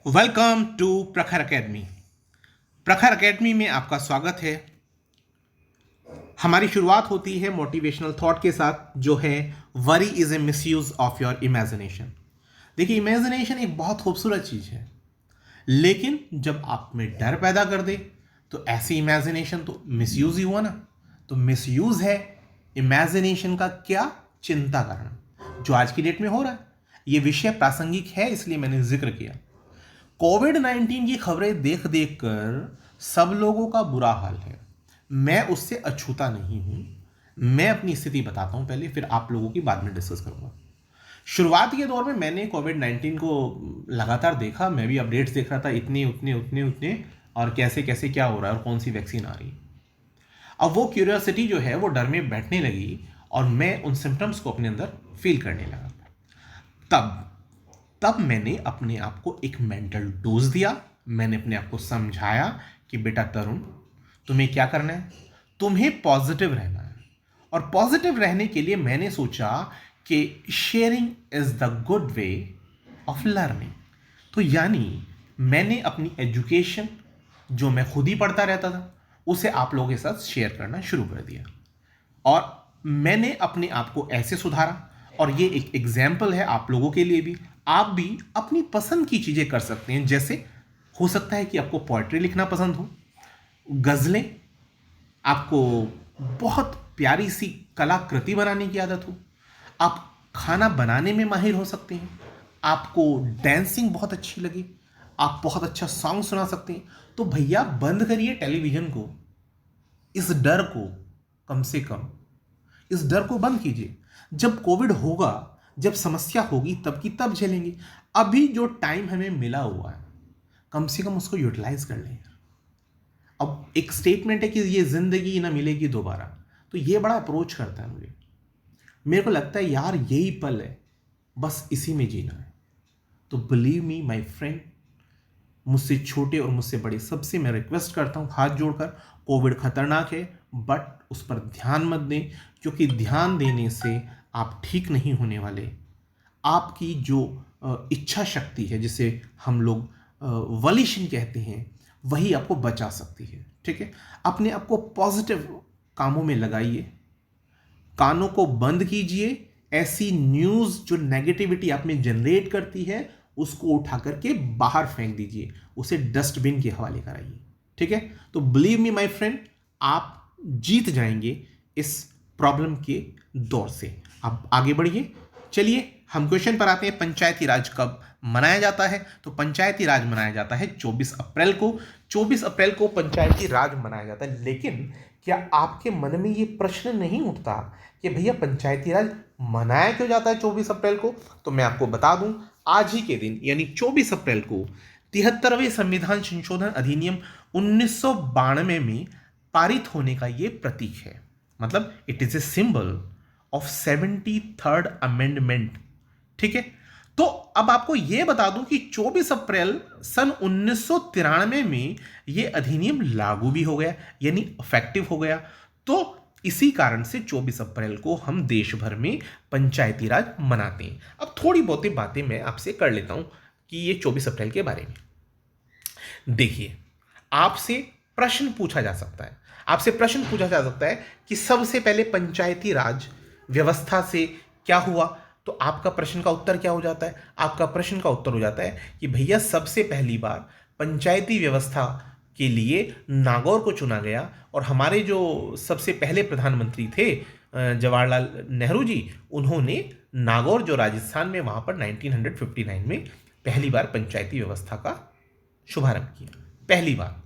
Welcome to प्रखर academy. प्रखर academy में आपका स्वागत है। हमारी शुरुआत होती है मोटिवेशनल थॉट के साथ, जो है worry is a misuse of your imagination. देखिए, इमेजिनेशन एक बहुत खूबसूरत चीज़ है, लेकिन जब आप में डर पैदा कर दे तो ऐसी इमेजिनेशन तो मिसयूज ही हुआ ना। तो मिसयूज है इमेजिनेशन का क्या? चिंता करना, जो आज की डेट में हो रहा है। ये विषय प्रासंगिक है, इसलिए मैंने जिक्र किया। कोविड-19 की खबरें देख देख कर सब लोगों का बुरा हाल है। मैं उससे अछूता नहीं हूं। मैं अपनी स्थिति बताता हूं पहले, फिर आप लोगों की बाद में डिस्कस करूंगा। शुरुआत के दौर में मैंने कोविड-19 को लगातार देखा। मैं भी अपडेट्स देख रहा था, इतने उतने उतने उतने, और कैसे कैसे क्या हो रहा है और कौन सी वैक्सीन आ रही है। अब वो क्यूरियोसिटी जो है वो डर में बैठने लगी, और मैं उन सिम्टम्स को अपने अंदर फील करने लगा। तब तब मैंने अपने आप को एक मेंटल डोज दिया। मैंने अपने आप को समझाया कि बेटा तरुण, तुम्हें क्या करना है? तुम्हें पॉजिटिव रहना है। और पॉजिटिव रहने के लिए मैंने सोचा कि sharing is the good way of learning. तो यानी मैंने अपनी एजुकेशन, जो मैं खुद ही पढ़ता रहता था, उसे आप लोगों के साथ शेयर करना शुरू कर दिया। और मैंने अपने आप को ऐसे सुधारा, और ये एक एग्जाम्पल है आप लोगों के लिए भी। आप भी अपनी पसंद की चीज़ें कर सकते हैं। जैसे हो सकता है कि आपको पोएट्री लिखना पसंद हो, गज़लें, आपको बहुत प्यारी सी कलाकृति बनाने की आदत हो, आप खाना बनाने में माहिर हो सकते हैं, आपको डांसिंग बहुत अच्छी लगे, आप बहुत अच्छा सॉन्ग सुना सकते हैं। तो भैया बंद करिए टेलीविज़न को। इस डर को, कम से कम इस डर को बंद कीजिए। जब कोविड होगा, जब समस्या होगी, तब की तब झेलेंगे। अभी जो टाइम हमें मिला हुआ है, कम से कम उसको यूटिलाइज कर लें। अब एक स्टेटमेंट है कि ये जिंदगी ना मिलेगी दोबारा, तो ये बड़ा अप्रोच करता है मुझे। मेरे को लगता है यार यही पल है, बस इसी में जीना है। तो बिलीव मी माय फ्रेंड, मुझसे छोटे और मुझसे बड़े सबसे मैं रिक्वेस्ट करता हूँ हाथ जोड़कर, कोविड खतरनाक है, बट उस पर ध्यान मत दें, क्योंकि ध्यान देने से आप ठीक नहीं होने वाले। आपकी जो इच्छा शक्ति है, जिसे हम लोग वलिशन कहते हैं, वही आपको बचा सकती है। ठीक है, अपने आप को पॉजिटिव कामों में लगाइए, कानों को बंद कीजिए। ऐसी न्यूज़ जो नेगेटिविटी आप में जनरेट करती है, उसको उठा करके बाहर फेंक दीजिए, उसे डस्टबिन के हवाले कराइए। ठीक है, तो बिलीव मी माय फ्रेंड, आप जीत जाएंगे इस प्रॉब्लम के दौर से। आप आगे बढ़िए। चलिए हम क्वेश्चन पर आते हैं। पंचायती राज कब मनाया जाता है? तो पंचायती राज मनाया जाता है 24 अप्रैल को। 24 अप्रैल को पंचायती राज मनाया जाता है। लेकिन क्या आपके मन में ये प्रश्न नहीं उठता कि भैया पंचायती राज मनाया क्यों जाता है 24 अप्रैल को? तो मैं आपको बता दूं, आज ही के दिन यानी 24 अप्रैल को 73वें संविधान संशोधन अधिनियम 1992 में पारित होने का ये प्रतीक है। मतलब it is a symbol of 73rd amendment. ठीक है, तो अब आपको यह बता दूं कि 24 अप्रैल सन 1993 में यह अधिनियम लागू भी हो गया, यानी इफेक्टिव हो गया। तो इसी कारण से 24 अप्रैल को हम देश भर में पंचायती राज मनाते हैं। अब थोड़ी बहुत बातें मैं आपसे कर लेता हूं कि ये 24 अप्रैल के बारे में। देखिए, आपसे प्रश्न पूछा जा सकता है, आपसे प्रश्न पूछा जा सकता है कि सबसे पहले पंचायती राज व्यवस्था से क्या हुआ। तो आपका प्रश्न का उत्तर क्या हो जाता है? आपका प्रश्न का उत्तर हो जाता है कि भैया सबसे पहली बार पंचायती व्यवस्था के लिए नागौर को चुना गया, और हमारे जो सबसे पहले प्रधानमंत्री थे जवाहरलाल नेहरू जी, उन्होंने नागौर जो राजस्थान में, वहां पर 1959 में पहली बार पंचायती व्यवस्था का शुभारंभ किया। पहली बार।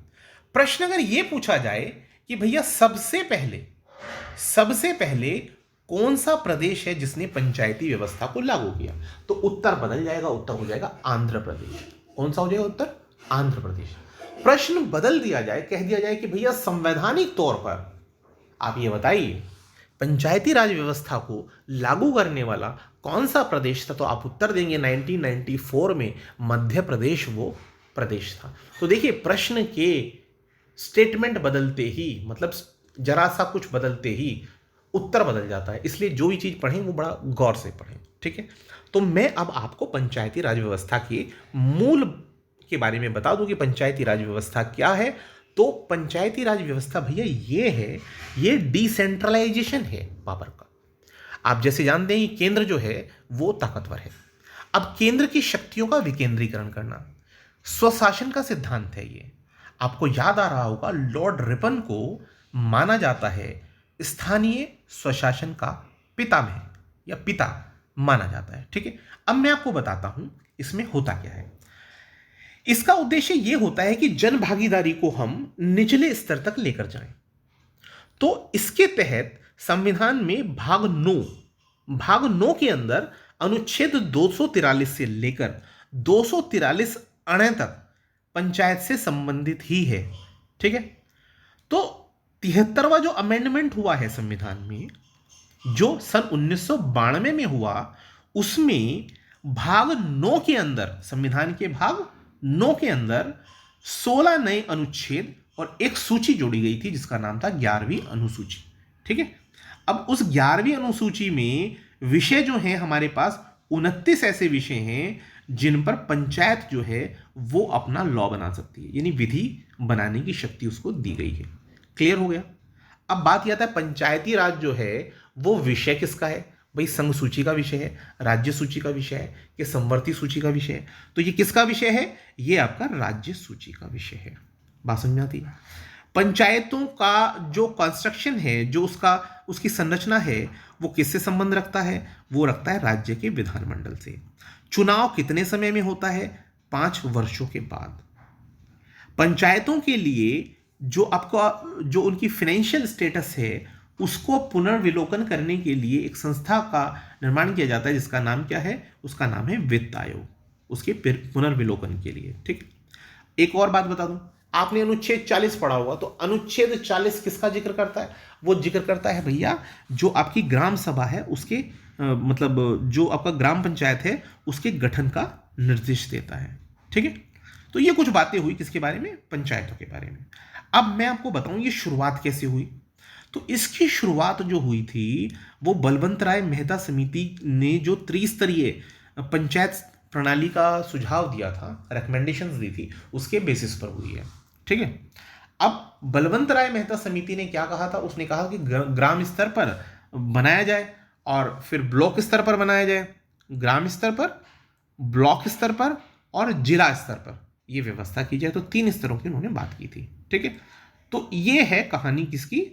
प्रश्न अगर यह पूछा जाए कि भैया सबसे पहले कौन सा प्रदेश है जिसने पंचायती व्यवस्था को लागू किया, तो उत्तर बदल जाएगा, उत्तर हो जाएगा आंध्र प्रदेश। कौन सा हो जाएगा उत्तर? आंध्र प्रदेश। प्रश्न बदल दिया जाए, कह दिया जाए कि भैया संवैधानिक तौर पर आप ये बताइए पंचायती राज व्यवस्था को लागू करने वाला कौन सा प्रदेश था, तो आप उत्तर देंगे 1994 में मध्य प्रदेश वो प्रदेश था। तो देखिए, प्रश्न के स्टेटमेंट बदलते ही, मतलब जरा सा कुछ बदलते ही उत्तर बदल जाता है। इसलिए जो भी चीज़ पढ़ें वो बड़ा गौर से पढ़ें। ठीक है, तो मैं अब आपको पंचायती राज व्यवस्था के मूल के बारे में बता दूं कि पंचायती राज व्यवस्था क्या है। तो पंचायती राज व्यवस्था भैया ये है, ये डिसेंट्रलाइजेशन है पावर का। आप जैसे जानते हैं कि केंद्र जो है वो ताकतवर है, अब केंद्र की शक्तियों का विकेंद्रीकरण करना, स्वशासन का सिद्धांत है ये। आपको याद आ रहा होगा लॉर्ड रिपन को माना जाता है स्थानीय स्वशासन का पितामह या पिता माना जाता है, ठीक है। अब मैं आपको बताता हूं इसमें होता क्या है। इसका उद्देश्य यह होता है कि जन भागीदारी को हम निचले स्तर तक लेकर जाएं। तो इसके तहत संविधान में भाग 9 के अंदर अनुच्छेद 243 से लेकर 243 अणे तक पंचायत से संबंधित ही है, ठीक है। तो 73वां जो अमेंडमेंट हुआ है संविधान में, जो सन 1992 में हुआ, उसमें भाग 9 के अंदर, संविधान के भाग 9 के अंदर 16 नए अनुच्छेद और एक सूची जोड़ी गई थी जिसका नाम था 11वीं अनुसूची, ठीक है। अब उस 11वीं अनुसूची में विषय जो हैं हमारे पास 29 ऐसे विषय हैं जिन पर पंचायत जो है वो अपना लॉ बना सकती है, यानी विधि बनाने की शक्ति उसको दी गई है। क्लियर हो गया। अब बात यह आता है पंचायती राज जो है वो विषय किसका है भाई? संघ सूची का विषय है, राज्य सूची का विषय है कि समवर्ती सूची का विषय है? तो ये किसका विषय है? ये आपका राज्य सूची का विषय है। बात समझ में आती है? पंचायतों का जो कंस्ट्रक्शन है, जो उसकी संरचना है, वो किससे संबंध रखता है? वो रखता है राज्य के विधानमंडल से। चुनाव कितने समय में होता है? 5 वर्षों के बाद। पंचायतों के लिए जो उनकी फाइनेंशियल स्टेटस है उसको पुनर्विलोकन करने के लिए एक संस्था का निर्माण किया जाता है जिसका नाम क्या है? उसका नाम है वित्त आयोग, उसके पुनर्विलोकन के लिए, ठीक। एक और बात बता दूं, आपने अनुच्छेद 40 पढ़ा होगा, तो अनुच्छेद 40 किसका जिक्र करता है? वो जिक्र करता है भैया जो आपकी ग्राम सभा है उसके मतलब जो आपका ग्राम पंचायत है उसके गठन का निर्देश देता है, ठीक है। तो ये कुछ बातें हुई किसके बारे में? पंचायतों के बारे में। अब मैं आपको बताऊं ये शुरुआत कैसे हुई। तो इसकी शुरुआत जो हुई थी वो बलवंत राय मेहता समिति ने जो त्रिस्तरीय पंचायत प्रणाली का सुझाव दिया था, रिकमेंडेशंस दी थी, उसके बेसिस पर हुई है, ठीक है। अब बलवंत राय मेहता समिति ने क्या कहा था? उसने कहा कि ग्राम स्तर पर बनाया जाए और फिर ब्लॉक स्तर पर बनाया जाए, ग्राम स्तर पर, ब्लॉक स्तर पर और जिला स्तर पर यह व्यवस्था की जाए। तो 3 स्तरों की उन्होंने बात की थी, ठीक है। तो ये है कहानी किसकी?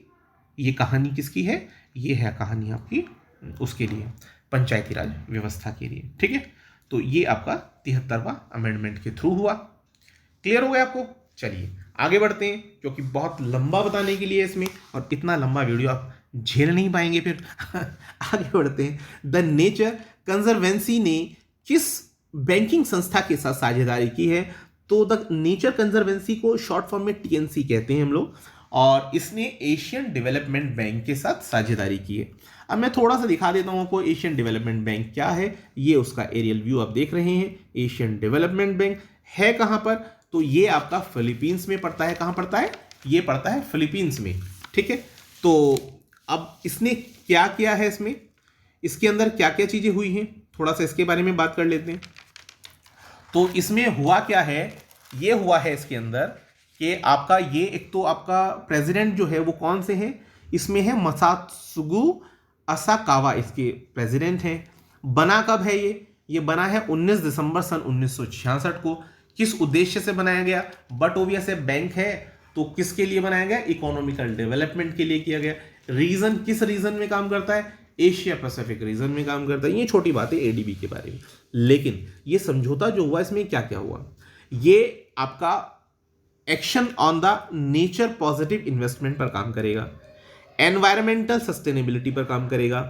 ये कहानी किसकी है? ये है कहानी आपकी उसके लिए, पंचायती राज व्यवस्था के लिए, ठीक है। तो ये आपका 73वां अमेंडमेंट के थ्रू हुआ। क्लियर हो गया आपको? चलिए आगे बढ़ते हैं, क्योंकि बहुत लंबा बताने के लिए इसमें, और इतना लंबा वीडियो आप झेल नहीं पाएंगे फिर। आगे बढ़ते हैं। द नेचर कंजर्वेंसी ने किस बैंकिंग संस्था के साथ साझेदारी की है? तो द नेचर कंजर्वेंसी को शॉर्ट फॉर्म में टीएनसी कहते हैं हम लोग, और इसने एशियन डेवलपमेंट बैंक के साथ साझेदारी की है। अब मैं थोड़ा सा दिखा देता हूं आपको एशियन डेवलपमेंट बैंक क्या है। ये उसका एरियल व्यू आप देख रहे हैं। एशियन डेवलपमेंट बैंक है कहां पर? तो ये आपका फिलीपींस में पड़ता है। कहां पड़ता है? ये पड़ता है फिलीपींस में, ठीक है। तो अब इसने क्या किया है, इसके अंदर क्या क्या चीजें हुई हैं, थोड़ा सा इसके बारे में बात कर लेते हैं। तो इसमें हुआ क्या है? ये हुआ है इसके अंदर कि आपका ये एक तो आपका प्रेसिडेंट जो है वो कौन से हैं? इसमें है मसात्सुगु असाकावा, इसके प्रेसिडेंट हैं। बना कब है ये बना है 19 दिसंबर सन 1966 को। किस उद्देश्य से बनाया गया? बट ओबियस है बैंक है तो किसके लिए बनाया गया? इकोनॉमिकल डेवलपमेंट के लिए किया गया। रीजन, किस रीजन में काम करता है? एशिया पैसिफिक रीजन में काम करता है। ये छोटी बात है एडीबी के बारे में, लेकिन ये समझौता जो हुआ इसमें क्या क्या हुआ? ये आपका action on the nature positive investment पर काम करेगा, एनवायरमेंटल सस्टेनेबिलिटी पर काम करेगा,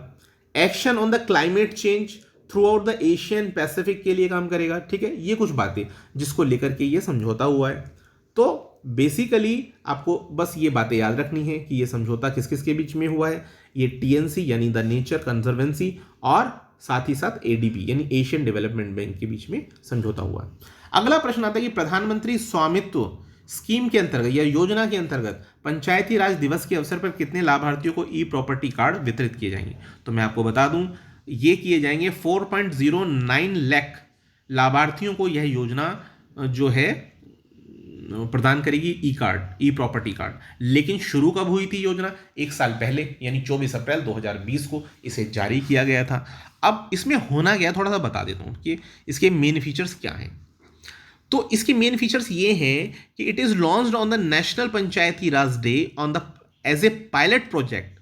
action on the climate change through out the Asian Pacific के लिए काम करेगा, ठीक है। ये कुछ बातें जिसको लेकर के ये समझौता हुआ है। तो बेसिकली आपको बस ये बातें याद रखनी है कि ये समझौता किस किस के बीच में हुआ है। ये टीएनसी यानी द नेचर कंजर्वेंसी और साथ ही साथ एडीबी यानी एशियन डेवलपमेंट बैंक के बीच में समझौता हुआ है। अगला प्रश्न आता है कि प्रधानमंत्री स्वामित्व स्कीम के अंतर्गत या योजना के अंतर्गत पंचायती राज दिवस के अवसर पर कितने लाभार्थियों को ई प्रॉपर्टी कार्ड वितरित किए जाएंगे? तो मैं आपको बता दूं ये किए जाएंगे 4.09 लाख लाभार्थियों को यह योजना जो है प्रदान करेगी ई कार्ड, ई प्रॉपर्टी कार्ड। लेकिन शुरू कब हुई थी योजना? 1 साल पहले, यानी 24 अप्रैल 2020 को इसे जारी किया गया था। अब इसमें होना क्या, थोड़ा सा बता देता हूँ कि इसके मेन फीचर्स क्या हैं। तो इसके मेन फीचर्स ये हैं कि it is launched on the national Panchayati Raj day on the as a pilot project,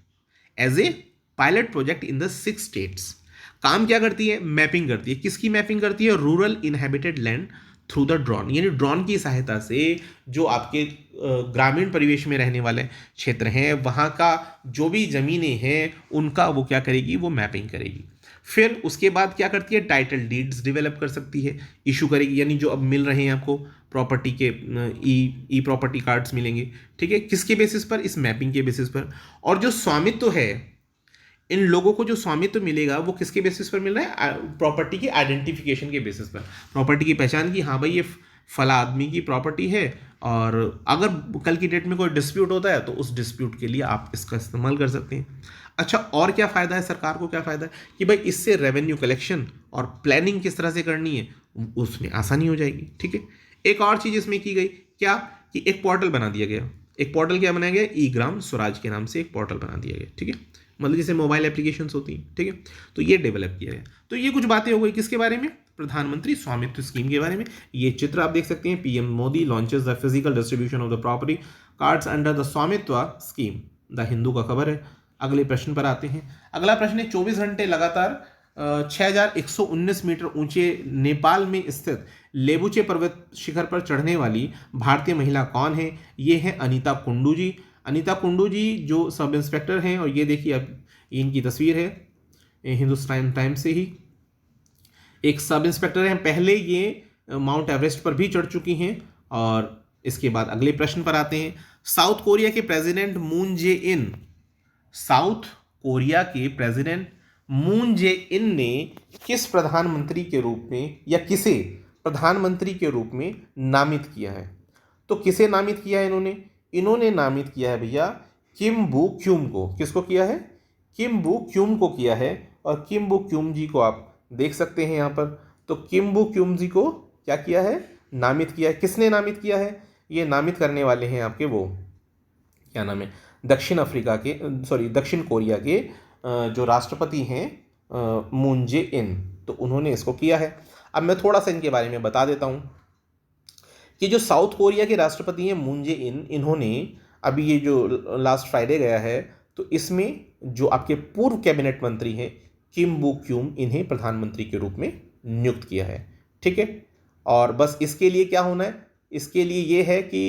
as a pilot project in the 6 states. काम क्या करती है? मैपिंग करती है। किसकी मैपिंग करती है? Rural inhabited land through the drone, यानी ड्रोन की सहायता से जो आपके ग्रामीण परिवेश में रहने वाले क्षेत्र हैं वहाँ का जो भी ज़मीनें हैं उनका वो क्या करेगी? वो मैपिंग करेगी। फिर उसके बाद क्या करती है? टाइटल डीड्स डेवलप कर सकती है, इशू करेगी, यानी जो अब मिल रहे हैं आपको प्रॉपर्टी के ई प्रॉपर्टी कार्ड्स मिलेंगे, ठीक है, किसके बेसिस पर? इस मैपिंग के बेसिस पर। और जो स्वामित्व है, इन लोगों को जो स्वामित्व मिलेगा वो किसके बेसिस पर मिल रहा है? प्रॉपर्टी के आइडेंटिफिकेशन के बेसिस पर, प्रॉपर्टी की पहचान की, हाँ भाई ये फला आदमी की प्रॉपर्टी है, और अगर कल की डेट में कोई डिस्प्यूट होता है तो उस डिस्प्यूट के लिए आप इसका इस्तेमाल कर सकते हैं। अच्छा, और क्या फ़ायदा है सरकार को? क्या फ़ायदा है कि भाई इससे रेवेन्यू कलेक्शन और प्लानिंग किस तरह से करनी है उसमें आसानी हो जाएगी, ठीक है। एक और चीज़ इसमें की गई क्या, कि एक पोर्टल बना दिया गया। एक पोर्टल क्या बनाया गया? ई ग्राम स्वराज के नाम से एक पोर्टल बना दिया गया, ठीक है, मतलब जैसे मोबाइल एप्लीकेशंस होती हैं, ठीक है। तो ये डेवलप किया गया। तो ये कुछ बातें हो गई किसके बारे में? प्रधानमंत्री स्वामित्व स्कीम के बारे में। ये चित्र आप देख सकते हैं, PM Modi launches the physical distribution of the property cards under the स्वामित्व स्कीम, द हिंदू का खबर है। अगले प्रश्न पर आते हैं। अगला प्रश्न है, 24 घंटे लगातार 6119 मीटर ऊंचे नेपाल में स्थित लेबुचे पर्वत शिखर पर चढ़ने वाली भारतीय महिला कौन है? ये है अनीता कुंडू जी। अनीता कुंडू जी जो सब इंस्पेक्टर हैं, और ये देखिए अब इनकी तस्वीर है हिंदुस्तान टाइम्स से ही, एक सब इंस्पेक्टर हैं। पहले ये माउंट एवरेस्ट पर भी चढ़ चुकी हैं। और इसके बाद अगले प्रश्न पर आते हैं। साउथ कोरिया के प्रेसिडेंट मून जे इन, साउथ कोरिया के प्रेसिडेंट मून जे इन ने किस प्रधानमंत्री के रूप में या किसे प्रधानमंत्री के रूप में नामित किया है? तो किसे नामित किया है इन्होंने? इन्होंने नामित किया है भैया किम बू क्यूम को। किसको किया है? किम बू क्यूम को किया है। और किम बू क्यूम जी को आप देख सकते हैं यहाँ पर। तो किम बू क्यूम जी को क्या किया है? नामित किया है। किसने नामित किया है? ये नामित करने वाले हैं आपके वो क्या नाम है, दक्षिण कोरिया के जो राष्ट्रपति हैं मून जे इन, तो उन्होंने इसको किया है। अब मैं थोड़ा सा इनके बारे में बता देता हूँ कि जो साउथ कोरिया के राष्ट्रपति हैं मून जे इन, इन्होंने अभी ये जो लास्ट फ्राइडे गया है, तो इसमें जो आपके पूर्व कैबिनेट मंत्री हैं किम बू क्यूम, इन्हें प्रधानमंत्री के रूप में नियुक्त किया है, ठीक है। और बस इसके लिए क्या होना है? इसके लिए ये है कि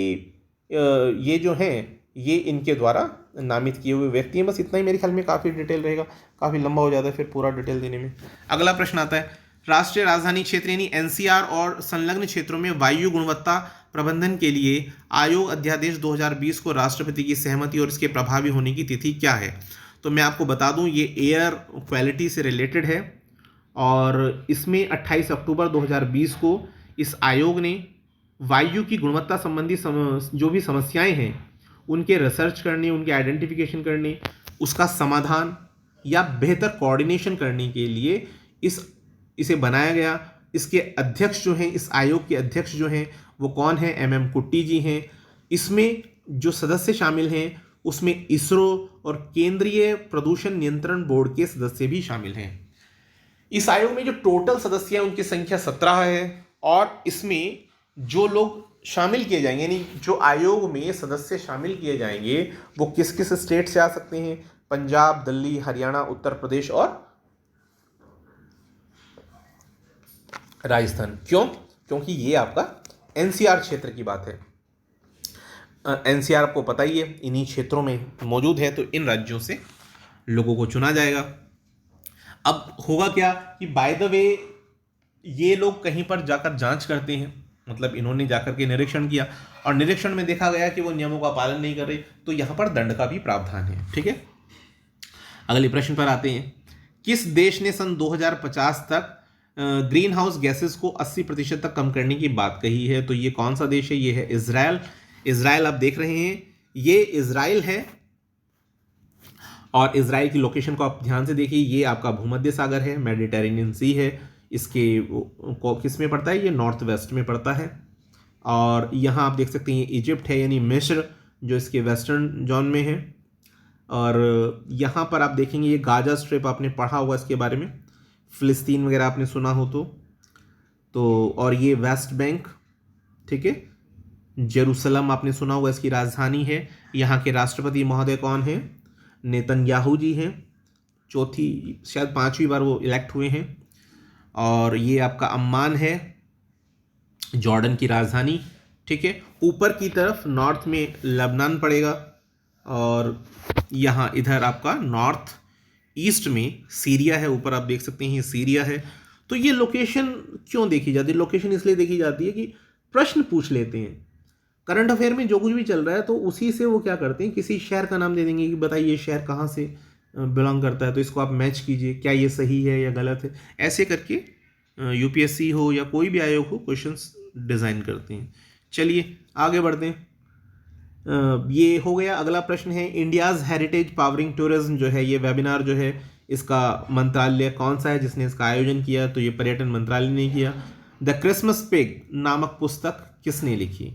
ये जो हैं ये इनके द्वारा नामित किए हुए व्यक्ति हैं। बस इतना ही मेरे ख्याल में काफ़ी डिटेल रहेगा, काफ़ी लंबा हो जाता है फिर पूरा डिटेल देने में। अगला प्रश्न आता है, राष्ट्रीय राजधानी क्षेत्र यानी एनसीआर और संलग्न क्षेत्रों में वायु गुणवत्ता प्रबंधन के लिए आयोग अध्यादेश 2020 को राष्ट्रपति की सहमति और इसके प्रभावी होने की तिथि क्या है? तो मैं आपको बता दूं ये एयर क्वालिटी से रिलेटेड है, और इसमें 28 अक्टूबर 2020 को इस आयोग ने वायु की गुणवत्ता संबंधी जो भी समस्याएं हैं उनके रिसर्च करने, उनके आइडेंटिफिकेशन करने, उसका समाधान या बेहतर कोऑर्डिनेशन करने के लिए इसे बनाया गया। इसके अध्यक्ष जो हैं, इस आयोग के अध्यक्ष जो हैं वो कौन है? एमएम कुट्टी जी हैं। इसमें जो सदस्य शामिल हैं उसमें इसरो और केंद्रीय प्रदूषण नियंत्रण बोर्ड के सदस्य भी शामिल हैं। इस आयोग में जो टोटल सदस्य हैं उनकी संख्या 17 है, और इसमें जो लोग शामिल किए जाएंगे, यानी जो आयोग में सदस्य शामिल किए जाएंगे वो किस किस स्टेट से आ सकते हैं? पंजाब, दिल्ली, हरियाणा, उत्तर प्रदेश और राजस्थान। क्यों? क्योंकि ये आपका एनसीआर क्षेत्र की बात है। एनसीआर आपको पता ही है इन्हीं क्षेत्रों में मौजूद है, तो इन राज्यों से लोगों को चुना जाएगा। अब होगा क्या कि बाय द वे ये लोग कहीं पर जाकर जांच करते हैं, मतलब इन्होंने जाकर के निरीक्षण किया और निरीक्षण में देखा गया कि वो नियमों का पालन नहीं कर रहे, तो यहाँ पर दंड का भी प्रावधान है, ठीक है। अगले प्रश्न पर आते हैं। किस देश ने सन 2050 तक ग्रीन हाउस गैसेस को 80% तक कम करने की बात कही है? तो ये कौन सा देश है? ये है इजराइल। इजराइल आप देख रहे हैं, ये इजराइल है, और इजराइल की लोकेशन को आप ध्यान से देखिए। ये आपका भूमध्य सागर है, मेडिटेरेनियन सी है, इसके किस में पड़ता है? ये नॉर्थ वेस्ट में पड़ता है, और यहाँ आप देख सकते हैं इजिप्ट है यानी मिस्र, जो इसके वेस्टर्न जोन में है। और यहाँ पर आप देखेंगे ये गाजा स्ट्रिप, आपने पढ़ा होगा इसके बारे में, फ़िलिस्तीन वगैरह आपने सुना हो तो और ये वेस्ट बैंक, ठीक है। जेरूसलम आपने सुना होगा, इसकी राजधानी है। यहाँ के राष्ट्रपति महोदय कौन है? नेतन्याहू जी हैं, चौथी शायद 5वीं बार वो इलेक्ट हुए हैं। और ये आपका अम्मान है, जॉर्डन की राजधानी, ठीक है। ऊपर की तरफ नॉर्थ में लेबनान पड़ेगा, और यहाँ इधर आपका नॉर्थ ईस्ट में सीरिया है। ऊपर आप देख सकते हैं ये सीरिया है। तो ये लोकेशन क्यों देखी जाती है? लोकेशन इसलिए देखी जाती है कि प्रश्न पूछ लेते हैं करंट अफेयर में, जो कुछ भी चल रहा है तो उसी से वो क्या करते हैं, किसी शहर का नाम दे देंगे कि बताइए ये शहर कहाँ से बिलोंग करता है, तो इसको आप मैच कीजिए, क्या ये सही है या गलत है। ऐसे करके यूपीएससी हो या कोई भी आयोग हो क्वेश्चंस डिज़ाइन करते हैं। चलिए आगे बढ़ते हैं। ये हो गया। अगला प्रश्न है इंडियाज़ हेरिटेज पावरिंग टूरिज्म जो है, ये वेबिनार जो है इसका मंत्रालय कौन सा है जिसने इसका आयोजन किया? तो ये पर्यटन मंत्रालय ने किया। द क्रिसमस पिग नामक पुस्तक किसने लिखी?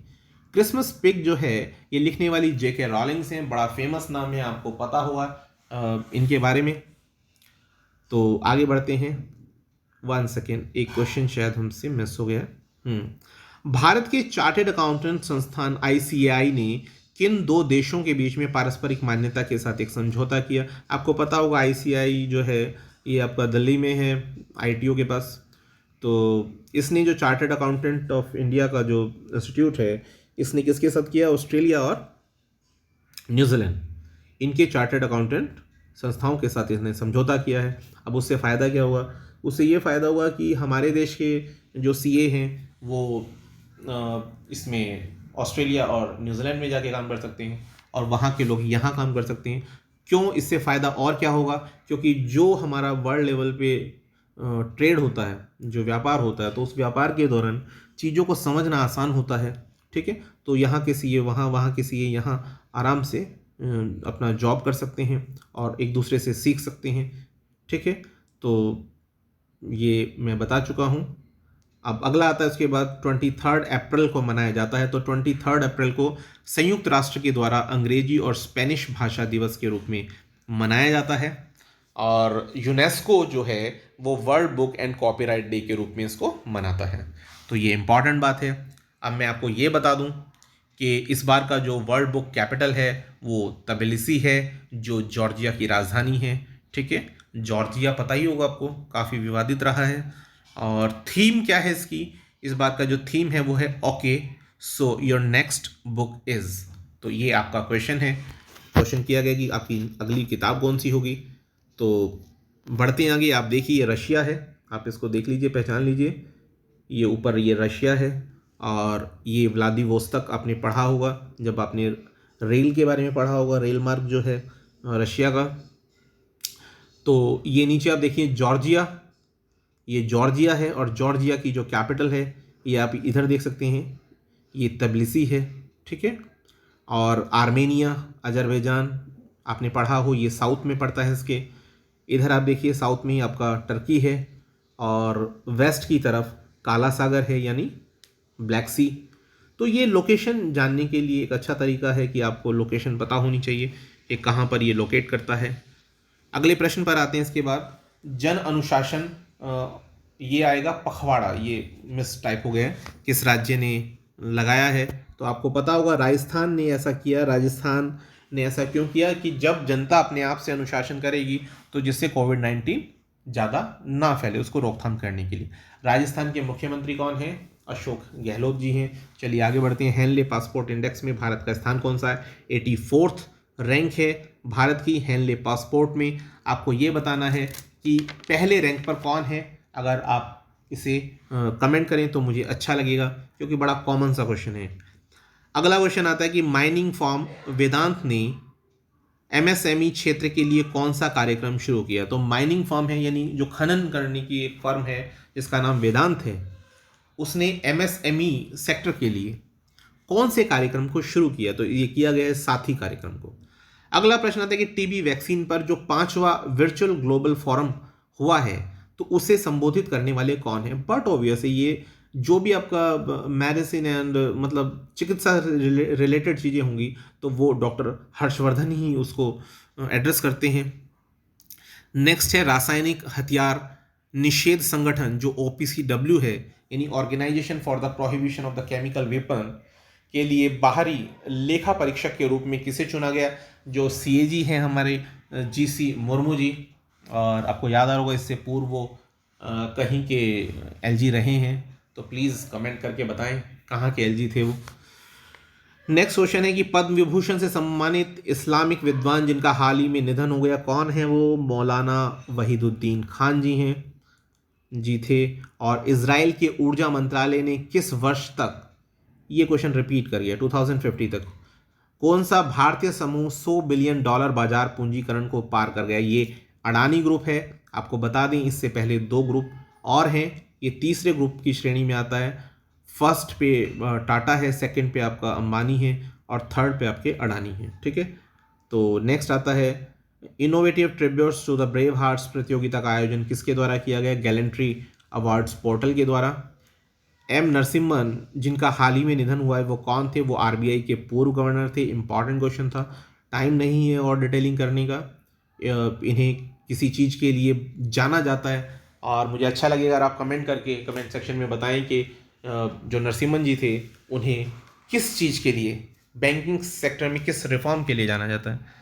क्रिसमस पिग जो है ये लिखने वाली जेके रॉलिंग्स हैं, बड़ा फेमस नाम है, आपको पता होगा इनके बारे में। तो आगे बढ़ते हैं। 1 सेकेंड, एक क्वेश्चन शायद हमसे मिस हो गया। भारत के चार्टेड अकाउंटेंट संस्थान ICAI ने किन 2 देशों के बीच में पारस्परिक मान्यता के साथ एक समझौता किया? आपको पता होगा ICAI जो है ये आपका दिल्ली में है, ITO के पास। तो इसने जो चार्टेड अकाउंटेंट ऑफ इंडिया का जो इंस्टीट्यूट है, इसने किसके साथ किया? ऑस्ट्रेलिया और न्यूजीलैंड, इनके चार्टेड अकाउंटेंट संस्थाओं के साथ इसने समझौता किया है। अब उससे फ़ायदा क्या हुआ? उससे ये फ़ायदा हुआ कि हमारे देश के जो CA हैं वो इसमें ऑस्ट्रेलिया और न्यूजीलैंड में जाके काम कर सकते हैं, और वहाँ के लोग यहाँ काम कर सकते हैं। क्यों? इससे फ़ायदा और क्या होगा? क्योंकि जो हमारा वर्ल्ड लेवल पे ट्रेड होता है, जो व्यापार होता है, तो उस व्यापार के दौरान चीज़ों को समझना आसान होता है, ठीक है। तो यहाँ के CA वहाँ, वहाँ के CA यहाँ आराम से अपना जॉब कर सकते हैं और एक दूसरे से सीख सकते हैं, ठीक है। तो ये मैं बता चुका हूँ। अब अगला आता है उसके बाद 23 अप्रैल को मनाया जाता है। तो 23 अप्रैल को संयुक्त राष्ट्र के द्वारा अंग्रेजी और स्पेनिश भाषा दिवस के रूप में मनाया जाता है, और यूनेस्को जो है वो world book and copyright day के रूप में इसको मनाता है। तो ये इम्पॉर्टेंट बात है। अब मैं आपको ये बता दूं कि इस बार का जो वर्ल्ड बुक कैपिटल है वो तबिलिसी है, जो जॉर्जिया की राजधानी है, ठीक है। जॉर्जिया पता ही होगा आपको, काफ़ी विवादित रहा है। और थीम क्या है इसकी? इस बार का जो थीम है वो है okay so your next book is. तो ये आपका क्वेश्चन है। क्वेश्चन किया गया कि आपकी अगली किताब कौन सी होगी। तो बढ़ते हैं आगे। आप देखिए ये रशिया है, आप इसको देख लीजिए, पहचान लीजिए। ये ऊपर ये रशिया है, और ये व्लादिवोस्तोक आपने पढ़ा होगा जब आपने रेल के बारे में पढ़ा होगा, रेल मार्ग जो है रशिया का। तो ये नीचे आप देखिए जॉर्जिया, ये जॉर्जिया है, और जॉर्जिया की जो कैपिटल है ये आप इधर देख सकते हैं, ये तबिलिसी है, ठीक है। और आर्मेनिया, अजरबैजान आपने पढ़ा हो, ये साउथ में पड़ता है इसके। इधर आप देखिए साउथ में ही आपका टर्की है, और वेस्ट की तरफ काला सागर है यानी ब्लैक सी। तो ये लोकेशन जानने के लिए एक अच्छा तरीका है कि आपको लोकेशन पता होनी चाहिए कि कहाँ पर ये लोकेट करता है। अगले प्रश्न पर आते हैं। इसके बाद जन अनुशासन, ये आएगा पखवाड़ा, ये मिस टाइप हो गया, किस राज्य ने लगाया है? तो आपको पता होगा राजस्थान ने ऐसा किया। राजस्थान ने ऐसा क्यों किया कि जब जनता अपने आप से अनुशासन करेगी तो जिससे कोविड-19 ज़्यादा ना फैले, उसको रोकथाम करने के लिए। राजस्थान के मुख्यमंत्री कौन हैं? अशोक गहलोत जी हैं। चलिए आगे बढ़ते हैं। हेनले पासपोर्ट इंडेक्स में भारत का स्थान कौन सा है? 84th रैंक है भारत की हेनले पासपोर्ट में। आपको ये बताना है कि पहले रैंक पर कौन है। अगर आप इसे कमेंट करें तो मुझे अच्छा लगेगा, क्योंकि बड़ा कॉमन सा क्वेश्चन है। अगला क्वेश्चन आता है कि माइनिंग फर्म वेदांत ने MSME क्षेत्र के लिए कौन सा कार्यक्रम शुरू किया? तो माइनिंग फर्म है यानी जो खनन करने की एक फर्म है जिसका नाम वेदांत है, उसने MSME सेक्टर के लिए कौन से कार्यक्रम को शुरू किया? तो ये किया गया है साथी कार्यक्रम को। अगला प्रश्न आता है कि टीबी वैक्सीन पर जो 5वां वर्चुअल ग्लोबल फोरम हुआ है तो उसे संबोधित करने वाले कौन है? बट ऑब्वियसली ये जो भी आपका मेडिसिन एंड मतलब चिकित्सा रिलेटेड चीज़ें होंगी तो वो डॉक्टर हर्षवर्धन ही उसको एड्रेस करते हैं। नेक्स्ट है रासायनिक हथियार निषेध संगठन जो OPCW है, यानी organisation for the prohibition of the chemical weapon, के लिए बाहरी लेखा परीक्षक के रूप में किसे चुना गया? जो CAG हैं हमारे GC मुर्मू जी। और आपको याद आ रहा होगा इससे पूर्व वो कहीं के LG रहे हैं, तो प्लीज़ कमेंट करके बताएं कहाँ के LG थे वो। नेक्स्ट क्वेश्चन है कि पद्म विभूषण से सम्मानित इस्लामिक विद्वान जिनका हाल ही में निधन हो गया कौन है वो? मौलाना वहीदुद्दीन खान जी हैं जी थे। और इजराइल के ऊर्जा मंत्रालय ने किस वर्ष तक, ये क्वेश्चन रिपीट करिए, 2050 तक कौन सा भारतीय समूह $100 बिलियन बाजार पूंजीकरण को पार कर गया? ये अडानी ग्रुप है। आपको बता दें इससे पहले 2 ग्रुप और हैं, ये तीसरे ग्रुप की श्रेणी में आता है। फर्स्ट पे टाटा है, सेकंड पे आपका अंबानी है और थर्ड पे आपके अडानी है। ठीक है, तो नेक्स्ट आता है innovative tributes to the brave hearts प्रतियोगिता का आयोजन किसके द्वारा किया गया? गैलेंट्री अवार्ड्स पोर्टल के द्वारा। M नरसिम्हन जिनका हाल ही में निधन हुआ है वो कौन थे? वो RBI के पूर्व गवर्नर थे। इंपॉर्टेंट क्वेश्चन था, टाइम नहीं है और डिटेलिंग करने का। इन्हें किसी चीज़ के लिए जाना जाता है और मुझे अच्छा लगेगा अगर आप कमेंट करके कमेंट सेक्शन में बताएं कि जो नरसिम्हन जी थे उन्हें किस चीज़ के लिए, बैंकिंग सेक्टर में किस रिफॉर्म के लिए जाना जाता है,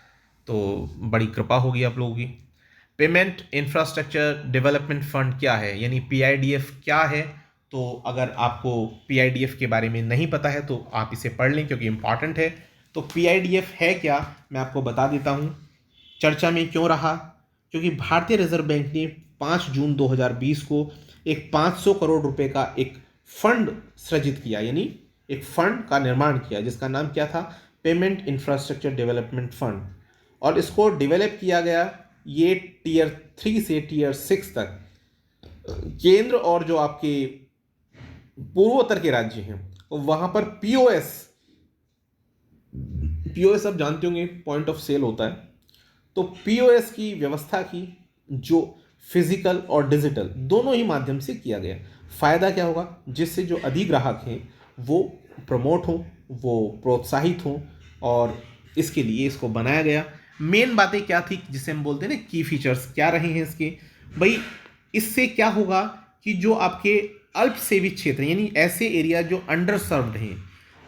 तो बड़ी कृपा होगी आप लोगों की। पेमेंट इंफ्रास्ट्रक्चर डेवलपमेंट फंड क्या है, यानी PIDF क्या है? तो अगर आपको PIDF के बारे में नहीं पता है तो आप इसे पढ़ लें क्योंकि इम्पॉर्टेंट है। तो PIDF है क्या, मैं आपको बता देता हूँ। चर्चा में क्यों रहा? क्योंकि भारतीय रिजर्व बैंक ने 5 जून 2020 को एक 500 करोड़ रुपए का एक फंड सृजित किया, यानी एक फंड का निर्माण किया जिसका नाम क्या था? Payment infrastructure development fund. और इसको डेवलप किया गया ये Tier 3 से Tier 6 तक केंद्र और जो आपके पूर्वोत्तर के राज्य हैं वहां पर POS आप जानते होंगे, पॉइंट ऑफ सेल होता है, तो POS की व्यवस्था की जो फिजिकल और डिजिटल दोनों ही माध्यम से किया गया। फायदा क्या होगा? जिससे जो अधिग्राहक हैं वो प्रमोट हों, वो प्रोत्साहित हों, और इसके लिए इसको बनाया गया। मेन बातें क्या थी जिसे हम बोलते हैं ना की फीचर्स क्या रहे हैं इसके? भाई इससे क्या होगा कि जो आपके अल्प सेवित क्षेत्र यानी ऐसे एरिया जो अंडर सर्व्ड हैं,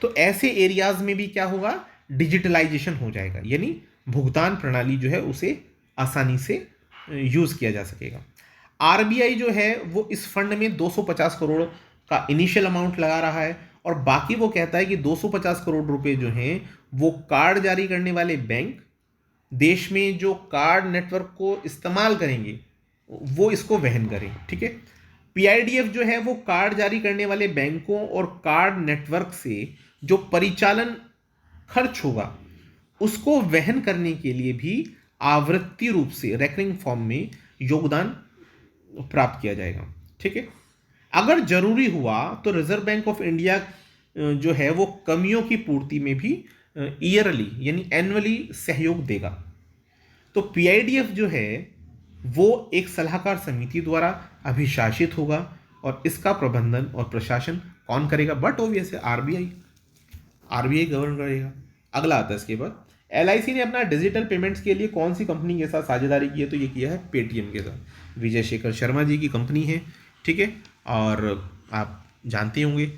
तो ऐसे एरियाज में भी क्या होगा? डिजिटलाइजेशन हो जाएगा, यानी भुगतान प्रणाली जो है उसे आसानी से यूज किया जा सकेगा। RBI जो है वो इस फंड में 250 करोड़ का इनिशियल अमाउंट लगा रहा है और बाकी वो कहता है कि 250 करोड़ रुपए जो हैं वो कार्ड जारी करने वाले बैंक, देश में जो कार्ड नेटवर्क को इस्तेमाल करेंगे वो इसको वहन करें। ठीक है, PIDF जो है वो कार्ड जारी करने वाले बैंकों और कार्ड नेटवर्क से जो परिचालन खर्च होगा उसको वहन करने के लिए भी आवृत्ति रूप से रेकरिंग फॉर्म में योगदान प्राप्त किया जाएगा। ठीक है, अगर जरूरी हुआ तो रिजर्व बैंक ऑफ इंडिया जो है वो कमियों की पूर्ति में भी ईयरली यानी एनुअली सहयोग देगा। तो PIDF जो है वो एक सलाहकार समिति द्वारा अभिशासित होगा और इसका प्रबंधन और प्रशासन कौन करेगा? बट ऑब्वियस है RBI गवर्न करेगा। अगला आता है इसके बाद, LIC ने अपना डिजिटल पेमेंट्स के लिए कौन सी कंपनी के साथ साझेदारी की है? तो ये किया है पेटीएम के साथ। विजय शेखर शर्मा जी की कंपनी है। ठीक है, और आप जानते होंगे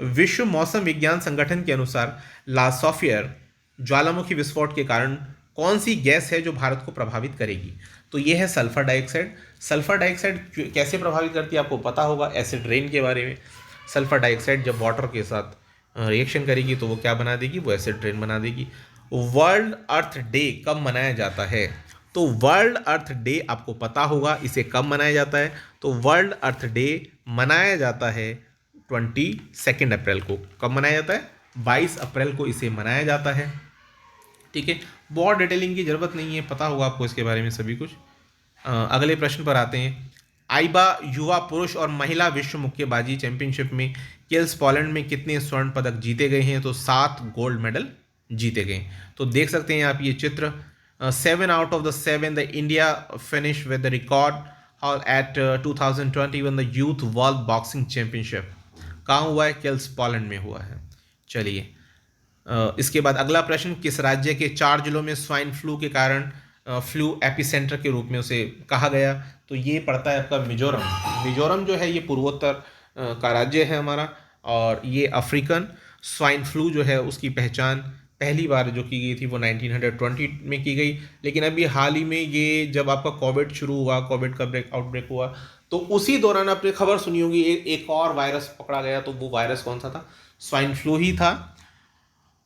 विश्व मौसम विज्ञान संगठन के अनुसार लासोफियर ज्वालामुखी विस्फोट के कारण कौन सी गैस है जो भारत को प्रभावित करेगी? तो ये है सल्फर डाइऑक्साइड। सल्फर डाइऑक्साइड कैसे प्रभावित करती है आपको पता होगा, एसिड रेन के बारे में। सल्फर डाइऑक्साइड जब वाटर के साथ रिएक्शन करेगी तो वो क्या बना देगी? वो एसिड रेन बना देगी। वर्ल्ड अर्थ डे कब मनाया जाता है? तो वर्ल्ड अर्थ डे आपको पता होगा इसे कब मनाया जाता है? तो वर्ल्ड अर्थ डे मनाया जाता है 22 अप्रैल को। कब मनाया जाता है? 22 अप्रैल को इसे मनाया जाता है। ठीक है, बहुत डिटेलिंग की जरूरत नहीं है, पता होगा आपको इसके बारे में सभी कुछ। अगले प्रश्न पर आते हैं। आइबा युवा पुरुष और महिला विश्व मुक्केबाजी चैंपियनशिप में किल्स पोलैंड में कितने स्वर्ण पदक जीते गए हैं? तो 7 गोल्ड मेडल जीते गए। तो देख सकते हैं आप ये चित्र। 7 out of the 7 the India finish with the record eight 2021 the youth world boxing championship. कहाँ हुआ है? केल्स पोलैंड में हुआ है। चलिए इसके बाद अगला प्रश्न, किस राज्य के 4 जिलों में स्वाइन फ्लू के कारण फ्लू एपिसेंटर के रूप में उसे कहा गया? तो ये पड़ता है आपका मिजोरम। मिजोरम जो है ये पूर्वोत्तर का राज्य है हमारा, और ये अफ्रीकन स्वाइन फ्लू जो है उसकी पहचान पहली बार जो की गई थी वो 1920 में की गई। लेकिन अभी हाल ही में ये जब आपका कोविड शुरू हुआ, कोविड का आउटब्रेक हुआ, तो उसी दौरान आपने खबर सुनी होगी एक और वायरस पकड़ा गया। तो वो वायरस कौन सा था? स्वाइन फ्लू ही था।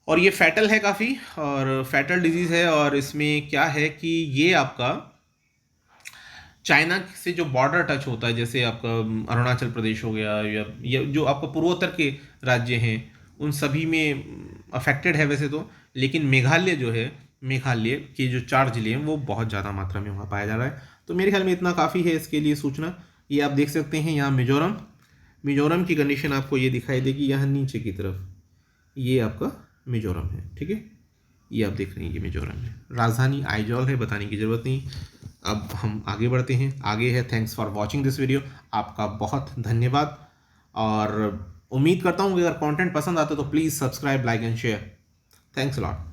और ये फैटल है काफ़ी, और फैटल डिजीज़ है। और इसमें क्या है कि ये आपका चाइना से जो बॉर्डर टच होता है, जैसे आपका अरुणाचल प्रदेश हो गया, या जो आपका पूर्वोत्तर के राज्य हैं उन सभी में अफेक्टेड है वैसे तो। लेकिन मेघालय जो है, मेघालय के जो 4 जिले हैं वो बहुत ज़्यादा मात्रा में वहाँ पाया जा रहा है। तो मेरे ख्याल में इतना काफ़ी है इसके लिए सूचना। ये आप देख सकते हैं यहाँ मिजोरम, मिजोरम की कंडीशन आपको ये दिखाई देगी यहाँ नीचे की तरफ, ये आपका मिजोरम है। ठीक है, ये आप देख रहे हैं ये मिजोरम है। राजधानी आइजॉल है, बताने की ज़रूरत नहीं। अब हम आगे बढ़ते हैं। आगे है thanks for watching this video. आपका बहुत धन्यवाद, और उम्मीद करता हूँ कि अगर कंटेंट पसंद आता है तो please subscribe, like and share. Thanks a lot.